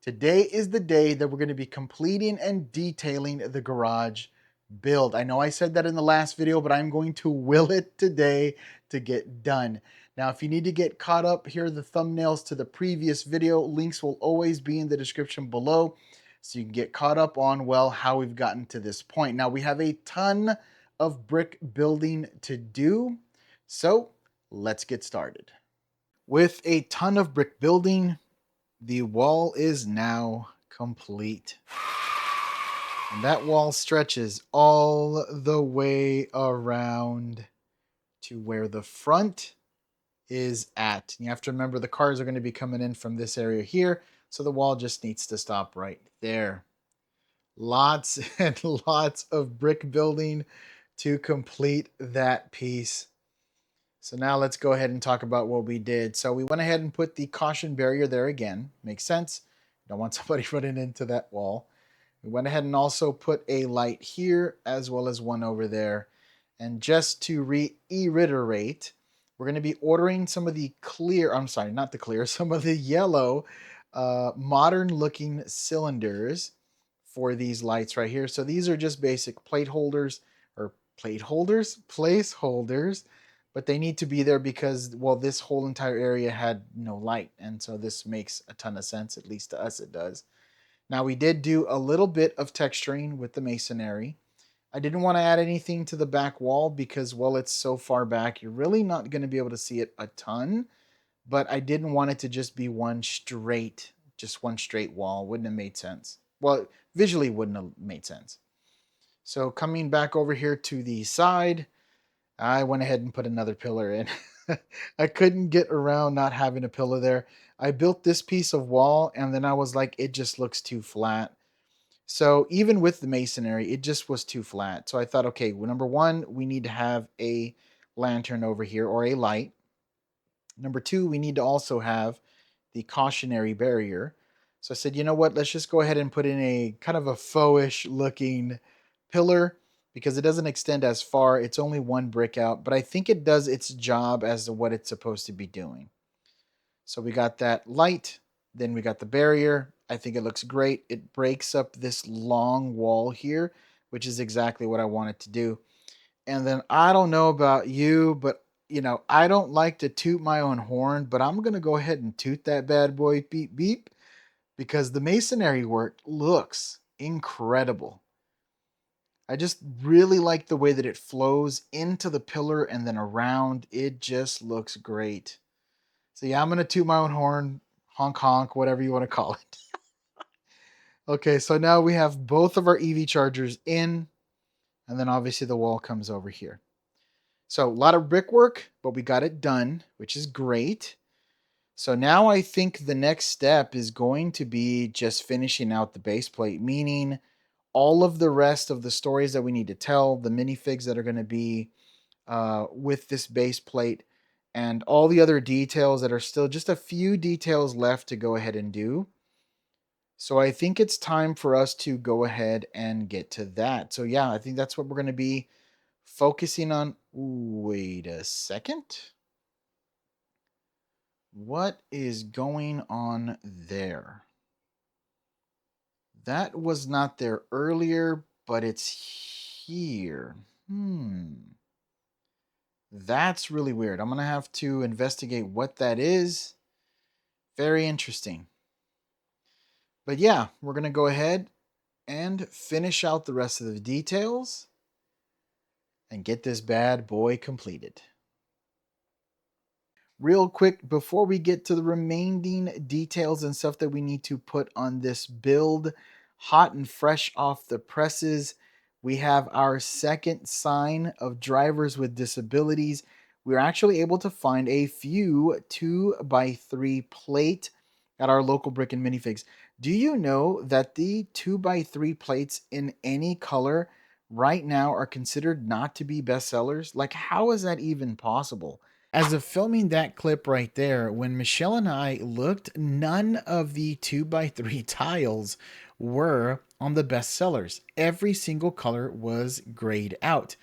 Today is the day that we're going to be completing and detailing the garage build. I know I said that in the last video, but I'm going to will it today to get done. Now, if you need to get caught up, here are the thumbnails to the previous video. Links will always be in the description below, so you can get caught up on, well, how we've gotten to this point. Now, we have a ton of brick building to do, so let's get started. With a ton of brick building, the wall is now complete. And that wall stretches all the way around to where the front is at. And you have to remember the cars are going to be coming in from this area here, so the wall just needs to stop right there. Lots and lots of brick building to complete that piece. So now let's go ahead and talk about what we did. So we went ahead and put the caution barrier there again. Makes sense. Don't want somebody running into that wall. We went ahead and also put a light here as well as one over there. And just to reiterate, we're going to be ordering some of the clear, I'm sorry, not the clear, some of the yellow modern looking cylinders for these lights right here. So these are just basic plate holders or placeholders, but they need to be there because, well, this whole entire area had no light. And so this makes a ton of sense, at least to us it does. Now we did do a little bit of texturing with the masonry. I didn't want to add anything to the back wall because, well, it's so far back, you're really not going to be able to see it a ton. But I didn't want it to just be one straight wall. Wouldn't have made sense. Well, visually wouldn't have made sense. So coming back over here to the side, I went ahead and put another pillar in. I couldn't get around not having a pillar there. I built this piece of wall and then I was like, it just looks too flat. So even with the masonry, it just was too flat. So I thought, okay, well, number one, we need to have a lantern over here or a light. Number two, we need to also have the cautionary barrier. So I said, you know what, let's just go ahead and put in a kind of a faux-ish looking pillar because it doesn't extend as far. It's only one brick out, but I think it does its job as to what it's supposed to be doing. So we got that light, then we got the barrier. I think it looks great. It breaks up this long wall here, which is exactly what I wanted to do. And then I don't know about you, but I don't like to toot my own horn, but I'm going to go ahead and toot that bad boy beep beep because the masonry work looks incredible. I just really like the way that it flows into the pillar and then around. It just looks great. So yeah, I'm going to toot my own horn, honk honk, whatever you want to call it. Okay, so now we have both of our EV chargers in, and then obviously the wall comes over here. So a lot of brickwork, but we got it done, which is great. So now I think the next step is going to be just finishing out the base plate, meaning all of the rest of the stories that we need to tell, the minifigs that are going to be with this base plate, and all the other details that are still just a few details left to go ahead and do. So I think it's time for us to go ahead and get to that. So yeah, I think that's what we're going to be focusing on. Ooh, wait a second. What is going on there? That was not there earlier, but it's here. That's really weird. I'm going to have to investigate what that is. Very interesting. But yeah, we're going to go ahead and finish out the rest of the details and get this bad boy completed. Real quick, before we get to the remaining details and stuff that we need to put on this build, hot and fresh off the presses, we have our second sign of drivers with disabilities. We're actually able to find a few 2x3 plate at our local brick and minifigs. Do you know that the 2x3 plates in any color right now are considered not to be bestsellers? Like, how is that even possible? As of filming that clip right there, when Michelle and I looked, none of the 2x3 tiles were on the best sellers. Every single color was grayed out.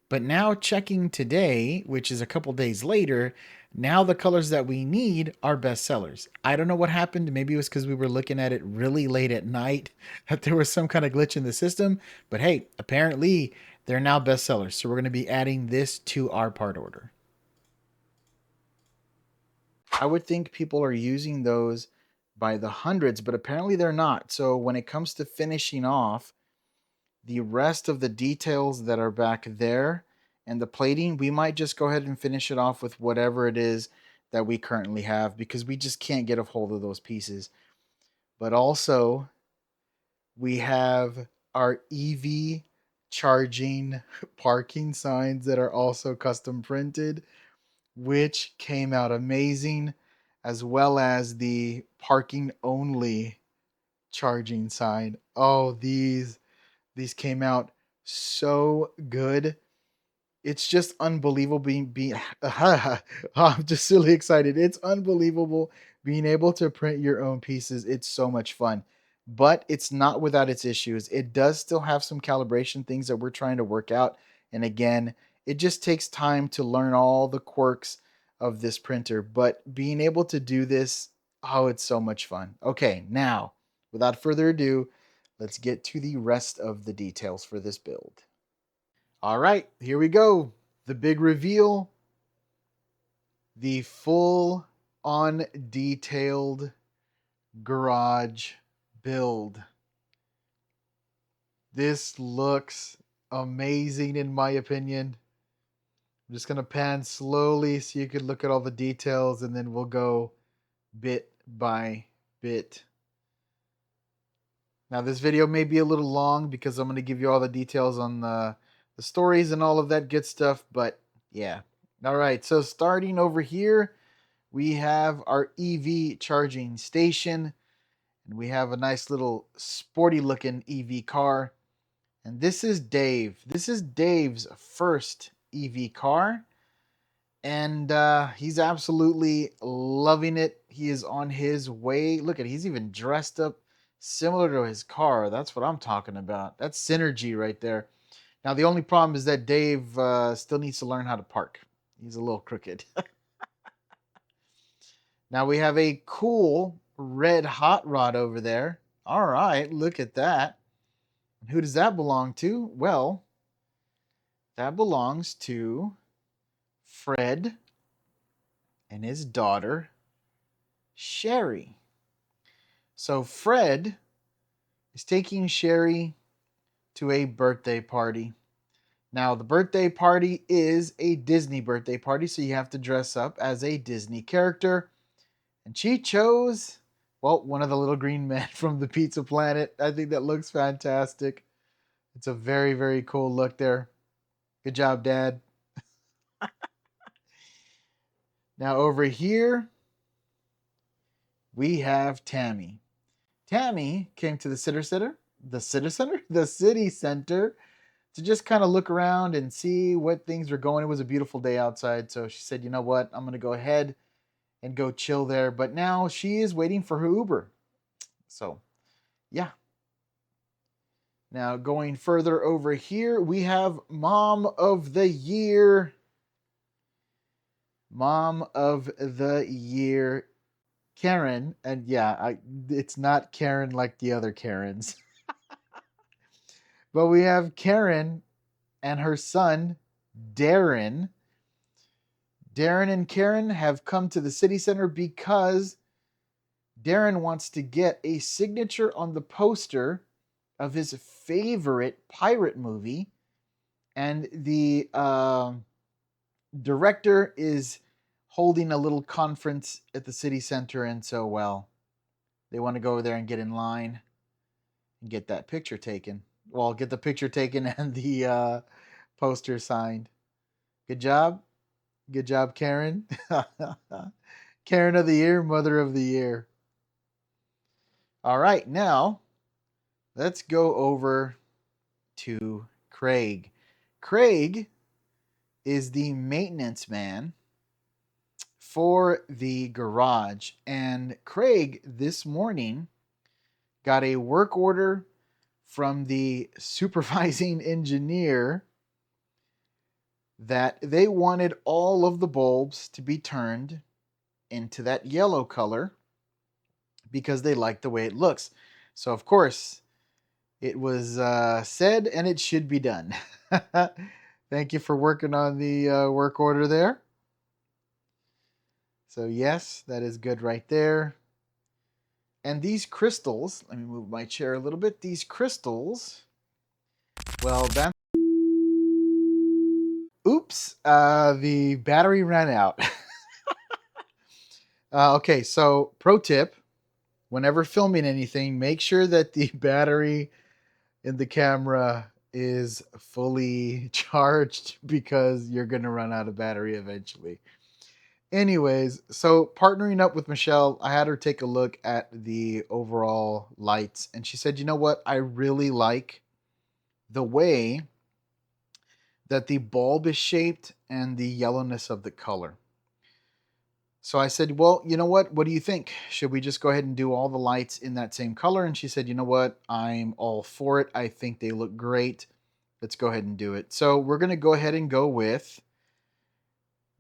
But now checking today, which is a couple days later, Now the colors that we need are bestsellers. I don't know what happened. Maybe it was because we were looking at it really late at night, that there was some kind of glitch in the system. But hey, apparently they're now bestsellers. So we're going to be adding this to our part order. I would think people are using those by the hundreds, but apparently they're not. So when it comes to finishing off the rest of the details that are back there and the plating, we might just go ahead and finish it off with whatever it is that we currently have because we just can't get a hold of those pieces. But also, we have our EV charging parking signs that are also custom printed, which came out amazing, as well as the parking only charging sign. Oh, these came out so good. It's just unbelievable being I'm just really excited. It's unbelievable being able to print your own pieces. It's so much fun. But it's not without its issues. It does still have some calibration things that we're trying to work out. And again, it just takes time to learn all the quirks of this printer. But being able to do this, oh, it's so much fun. Okay, now, without further ado, let's get to the rest of the details for this build. All right, here we go. The big reveal, the full on detailed garage build. This looks amazing in my opinion. I'm just going to pan slowly so you can look at all the details and then we'll go bit by bit. Now this video may be a little long because I'm going to give you all the details on the stories and all of that good stuff, but yeah. All right, so starting over here, we have our EV charging station, and we have a nice little sporty looking EV car. And this is Dave. This is Dave's first EV car, and he's absolutely loving it. He is on his way. Look at, he's even dressed up similar to his car. That's what I'm talking about. That's synergy right there. Now the only problem is that Dave still needs to learn how to park. He's a little crooked. Now we have a cool red hot rod over there. All right, look at that. Who does that belong to? Well, that belongs to Fred and his daughter, Sherry. So Fred is taking Sherry to a birthday party. Now, the birthday party is a Disney birthday party, so you have to dress up as a Disney character. And she chose, well, one of the little green men from the Pizza Planet. I think that looks fantastic. It's a very, very cool look there. Good job, Dad. Now over here, we have Tammy. Tammy came to the the city center to just kind of look around and see what things were going. It was a beautiful day outside, so she said, "You know what? I'm going to go ahead and go chill there." But now she is waiting for her Uber. So, yeah. Now going further over here, we have Mom of the Year. Mom of the Year, Karen. And yeah, it's not Karen like the other Karens. But we have Karen and her son, Darren. Darren and Karen have come to the city center because Darren wants to get a signature on the poster of his favorite pirate movie. And the director is holding a little conference at the city center. And so, well, they want to go over there and get in line and get that picture taken. Well, get the picture taken and the poster signed. Good job. Good job, Karen. Karen of the Year, Mother of the Year. All right, now let's go over to Craig. Craig is the maintenance man for the garage. And Craig this morning got a work order from the supervising engineer that they wanted all of the bulbs to be turned into that yellow color because they like the way it looks. So, of course, it was said and it should be done. Thank you for working on the work order there. So, yes, that is good right there. And these crystals, let me move my chair a little bit. These crystals, well, that. Oops, the battery ran out. Okay, so pro tip, whenever filming anything, make sure that the battery in the camera is fully charged because you're going to run out of battery eventually. Anyways, so partnering up with Michelle, I had her take a look at the overall lights and she said, "You know what? I really like the way that the bulb is shaped and the yellowness of the color." So I said, "Well, you know what? What do you think? Should we just go ahead and do all the lights in that same color?" And she said, "You know what? I'm all for it. I think they look great. Let's go ahead and do it." So we're going to go ahead and go with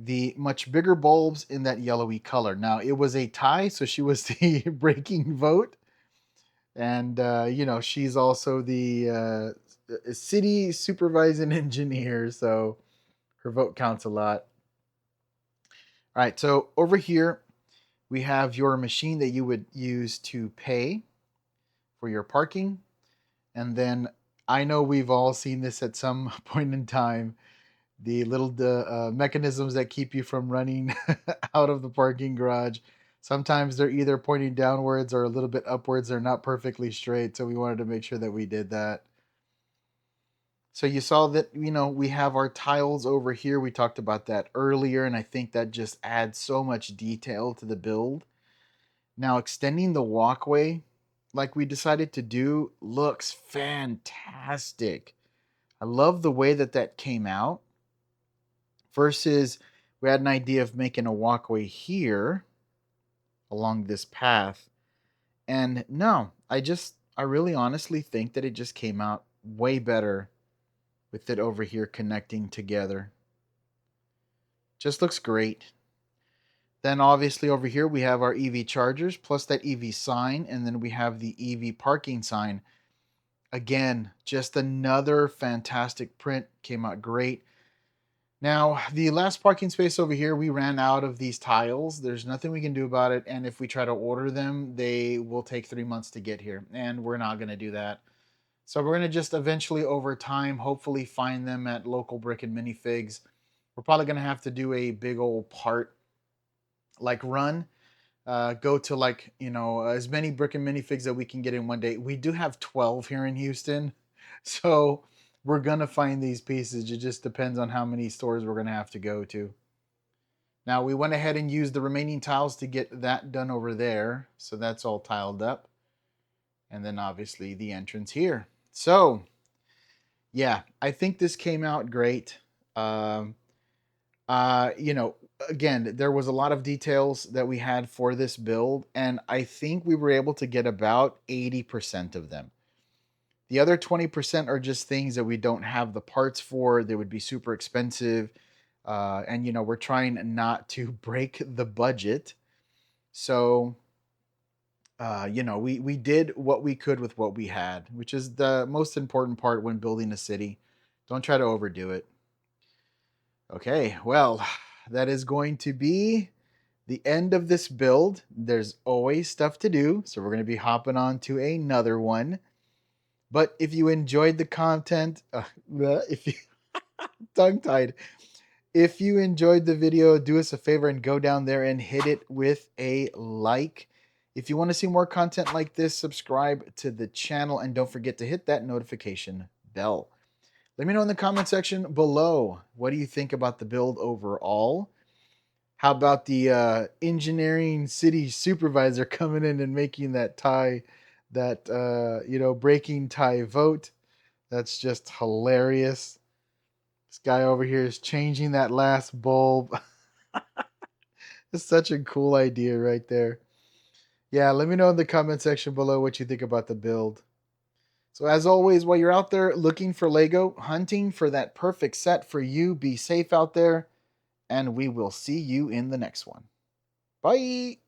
the much bigger bulbs in that yellowy color. Now, it was a tie, so she was the breaking vote. And, she's also the city supervising engineer, so her vote counts a lot. All right, so over here, we have your machine that you would use to pay for your parking. And then I know we've all seen this at some point in time, the little mechanisms that keep you from running out of the parking garage. Sometimes they're either pointing downwards or a little bit upwards. They're not perfectly straight. So we wanted to make sure that we did that. So you saw that, we have our tiles over here. We talked about that earlier. And I think that just adds so much detail to the build. Now, extending the walkway like we decided to do looks fantastic. I love the way that that came out versus we had an idea of making a walkway here along this path. And no, I really honestly think that it just came out way better with it over here connecting together. Just looks great. Then obviously over here we have our EV chargers plus that EV sign, and then we have the EV parking sign. Again, just another fantastic print, came out great. Now, the last parking space over here, we ran out of these tiles. There's nothing we can do about it, and if we try to order them, they will take 3 months to get here, and we're not going to do that. So we're going to just eventually, over time, hopefully find them at local brick and minifigs. We're probably going to have to do a big old part like run, go to like as many brick and minifigs that we can get in one day. We do have 12 here in Houston, so we're gonna find these pieces. It just depends on how many stores we're gonna have to go to. Now we went ahead and used the remaining tiles to get that done over there, so that's all tiled up, and then obviously the entrance here. So yeah, I think this came out great. Um, uh, you know, again, there was a lot of details that we had for this build, and I think we were able to get about 80% of them. The other 20% are just things that we don't have the parts for. They would be super expensive. And, we're trying not to break the budget. So, we did what we could with what we had, which is the most important part when building a city. Don't try to overdo it. Okay, well, that is going to be the end of this build. There's always stuff to do, so we're going to be hopping on to another one. But if you enjoyed the content, if you tongue tied, if you enjoyed the video, do us a favor and go down there and hit it with a like. If you want to see more content like this, subscribe to the channel and don't forget to hit that notification bell. Let me know in the comment section below, what do you think about the build overall? How about the engineering city supervisor coming in and making that tie, that breaking tie vote? That's just hilarious. This guy over here is changing that last bulb. It's such a cool idea right there. Yeah, let me know in the comment section below what you think about the build. So as always, while you're out there looking for Lego, hunting for that perfect set for you, be safe out there, and we will see you in the next one. Bye.